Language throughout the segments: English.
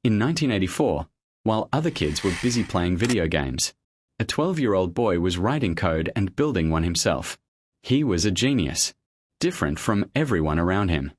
In 1984, while other kids were busy playing video games, a 12-year-old boy was writing code and building one himself. He was a genius, different from everyone around him.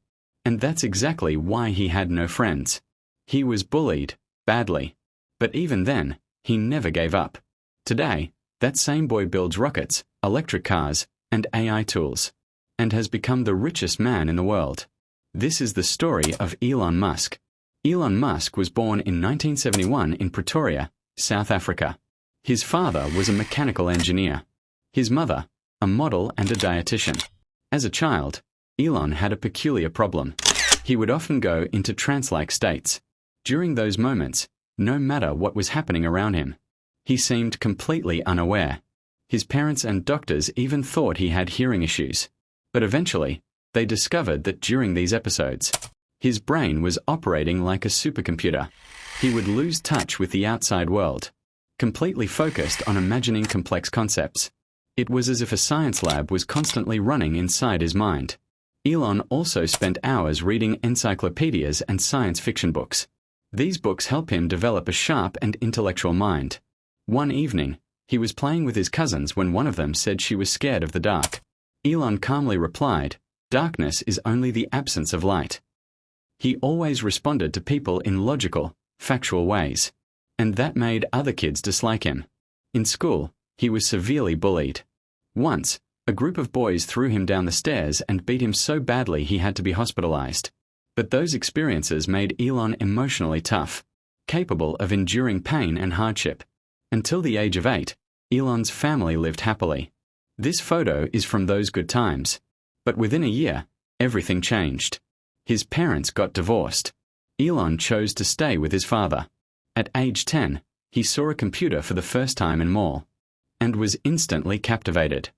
And that's exactly why he had no friends. He was bullied, badly. But even then, he never gave up. Today, that same boy builds rockets, electric cars, and AI tools, and has become the richest man in the world. This is the story of Elon Musk. Elon Musk was born in 1971 in Pretoria, South Africa. His father was a mechanical engineer. His mother, a model and a dietitian. As a child, Elon had a peculiar problem. He would often go into trance-like states. During those moments, no matter what was happening around him, he seemed completely unaware. His parents and doctors even thought he had hearing issues. But eventually, they discovered that during these episodes, his brain was operating like a supercomputer. He would lose touch with the outside world, completely focused on imagining complex concepts. It was as if a science lab was constantly running inside his mind. Elon also spent hours reading encyclopedias and science fiction books. These books help him develop a sharp and intellectual mind. One evening, he was playing with his cousins when one of them said she was scared of the dark. Elon calmly replied, "Darkness is only the absence of light." He always responded to people in logical, factual ways, and that made other kids dislike him. In school, he was severely bullied. Once, a group of boys threw him down the stairs and beat him so badly he had to be hospitalized. But those experiences made Elon emotionally tough, capable of enduring pain and hardship. Until the age of 8, Elon's family lived happily. This photo is from those good times. But within a year, everything changed. His parents got divorced. Elon chose to stay with his father. At age 10, he saw a computer for the first time in mall, and was instantly captivated.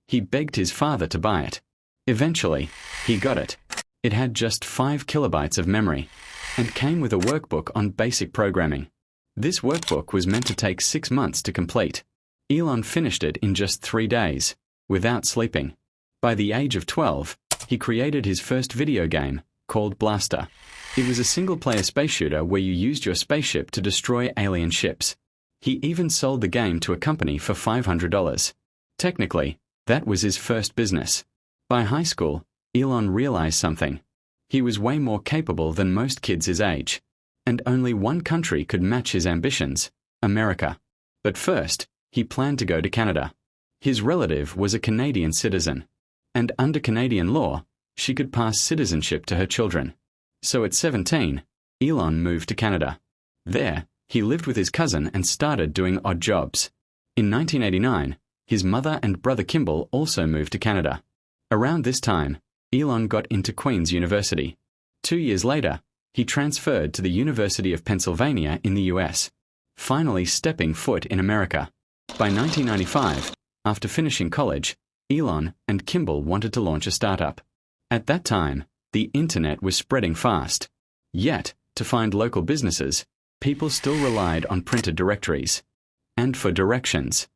He begged his father to buy it. Eventually, he got it. It had just 5 kilobytes of memory, and came with a workbook on basic programming. This workbook was meant to take 6 months to complete. Elon finished it in just 3 days, without sleeping. By the age of 12, he created his first video game, called Blaster. It was a single-player space shooter where you used your spaceship to destroy alien ships. He even sold the game to a company for $500. Technically, that was his first business. By high school, Elon realized something. He was way more capable than most kids his age, and only one country could match his ambitions, America. But first, he planned to go to Canada. His relative was a Canadian citizen, and under Canadian law, she could pass citizenship to her children. So at 17, Elon moved to Canada. There, he lived with his cousin and started doing odd jobs. In 1989, his mother and brother Kimball also moved to Canada. Around this time, Elon got into Queen's University. 2 years later, he transferred to the University of Pennsylvania in the US, finally stepping foot in America. By 1995, after finishing college, Elon and Kimball wanted to launch a startup. At that time, the internet was spreading fast. Yet, to find local businesses, people still relied on printed directories. And for directions,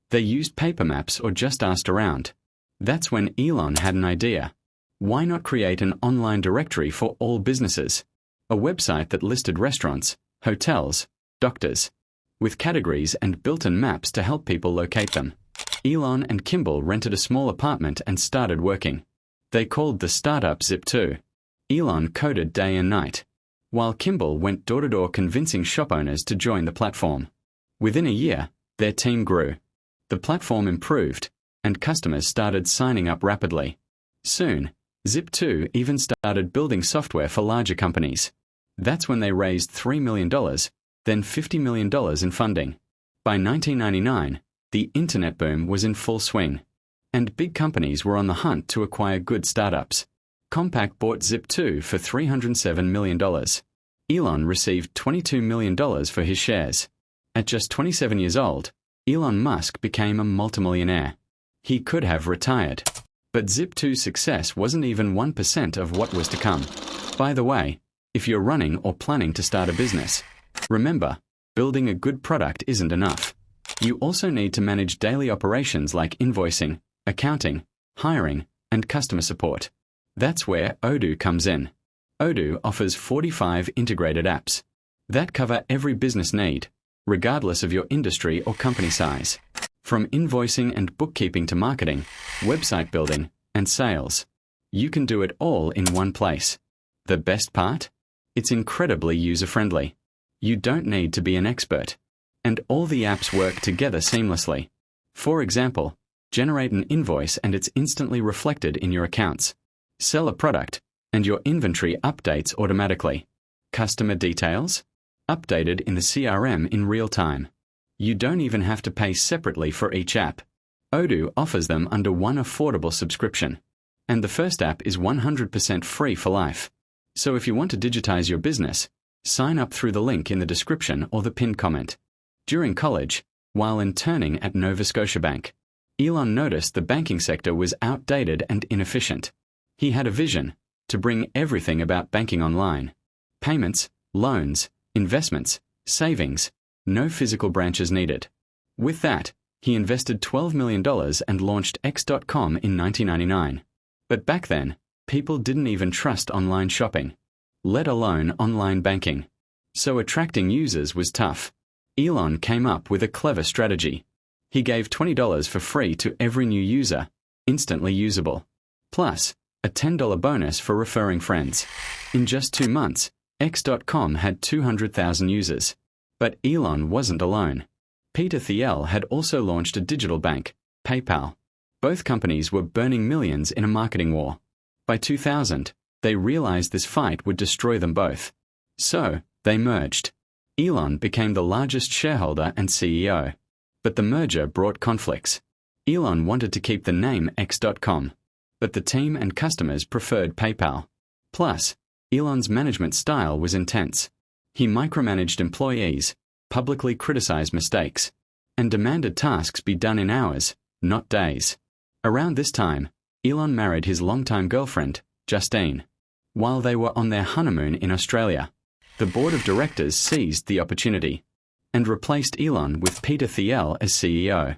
they used paper maps or just asked around. That's when Elon had an idea. Why not create an online directory for all businesses? A website that listed restaurants, hotels, doctors, with categories and built-in maps to help people locate them. Elon and Kimball rented a small apartment and started working. They called the startup Zip2. Elon coded day and night, while Kimball went door-to-door convincing shop owners to join the platform. Within a year, their team grew. The platform improved, and customers started signing up rapidly. Soon, Zip2 even started building software for larger companies. That's when they raised $3 million, then $50 million in funding. By 1999, the internet boom was in full swing, and big companies were on the hunt to acquire good startups. Compaq bought Zip2 for $307 million. Elon received $22 million for his shares. At just 27 years old, Elon Musk became a multimillionaire. He could have retired. But Zip2's success wasn't even 1% of what was to come. By the way, if you're running or planning to start a business, remember, building a good product isn't enough. You also need to manage daily operations like invoicing, accounting, hiring, and customer support. That's where Odoo comes in. Odoo offers 45 integrated apps. that cover every business need, regardless of your industry or company size. From invoicing and bookkeeping to marketing, website building, and sales. You can do it all in one place. The best part? It's incredibly user-friendly. You don't need to be an expert. And all the apps work together seamlessly. For example, generate an invoice and it's instantly reflected in your accounts. Sell a product, and your inventory updates automatically. Customer details? Updated in the CRM in real time. You don't even have to pay separately for each app. Odoo offers them under one affordable subscription. And the first app is 100% free for life. So if you want to digitize your business, sign up through the link in the description or the pinned comment. During college, while interning at Nova Scotia Bank, Elon noticed the banking sector was outdated and inefficient. He had a vision to bring everything about banking online. Payments, loans, investments, savings, no physical branches needed. With that, he invested $12 million and launched X.com in 1999. But back then, people didn't even trust online shopping, let alone online banking. So attracting users was tough. Elon came up with a clever strategy. He gave $20 for free to every new user, instantly usable. Plus, a $10 bonus for referring friends. In just 2 months, X.com had 200,000 users. But Elon wasn't alone. Peter Thiel had also launched a digital bank, PayPal. Both companies were burning millions in a marketing war. By 2000, they realized this fight would destroy them both. So, they merged. Elon became the largest shareholder and CEO. But the merger brought conflicts. Elon wanted to keep the name X.com, but the team and customers preferred PayPal. Plus, Elon's management style was intense. He micromanaged employees, publicly criticized mistakes, and demanded tasks be done in hours, not days. Around this time, Elon married his longtime girlfriend, Justine. While they were on their honeymoon in Australia, the board of directors seized the opportunity and replaced Elon with Peter Thiel as CEO.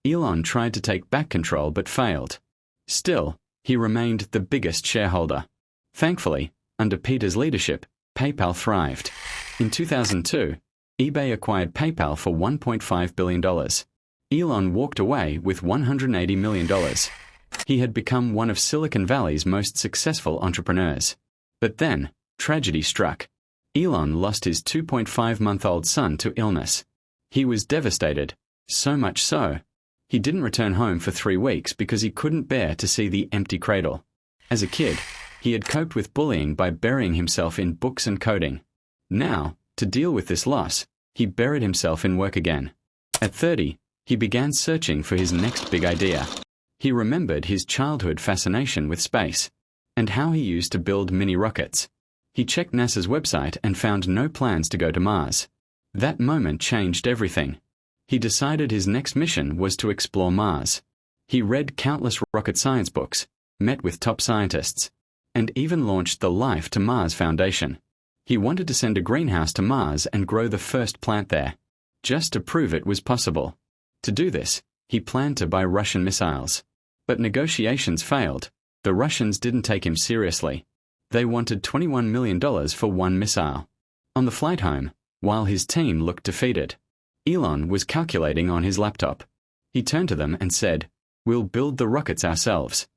Elon tried to take back control but failed. Still, he remained the biggest shareholder. Thankfully, under Peter's leadership, PayPal thrived. In 2002, eBay acquired PayPal for $1.5 billion. Elon walked away with $180 million. He had become one of Silicon Valley's most successful entrepreneurs. But then, tragedy struck. Elon lost his 2.5-month-old son to illness. He was devastated, so much so, he didn't return home for 3 weeks because he couldn't bear to see the empty cradle. As a kid, he had coped with bullying by burying himself in books and coding. Now, to deal with this loss, he buried himself in work again. At 30, he began searching for his next big idea. He remembered his childhood fascination with space, and how he used to build mini rockets. He checked NASA's website and found no plans to go to Mars. That moment changed everything. He decided his next mission was to explore Mars. He read countless rocket science books, met with top scientists, and even launched the Life to Mars Foundation. He wanted to send a greenhouse to Mars and grow the first plant there, just to prove it was possible. To do this, he planned to buy Russian missiles. But negotiations failed. The Russians didn't take him seriously. They wanted $21 million for one missile. On the flight home, while his team looked defeated, Elon was calculating on his laptop. He turned to them and said, "We'll build the rockets ourselves."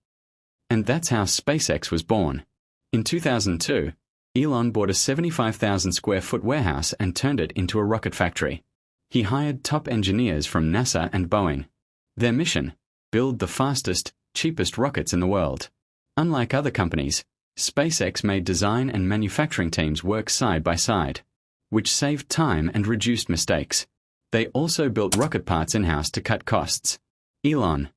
And that's how SpaceX was born. In 2002, Elon bought a 75,000 square foot warehouse and turned it into a rocket factory. He hired top engineers from NASA and Boeing. Their mission: build the fastest, cheapest rockets in the world. Unlike other companies, SpaceX made design and manufacturing teams work side by side, which saved time and reduced mistakes. They also built rocket parts in-house to cut costs. Elon,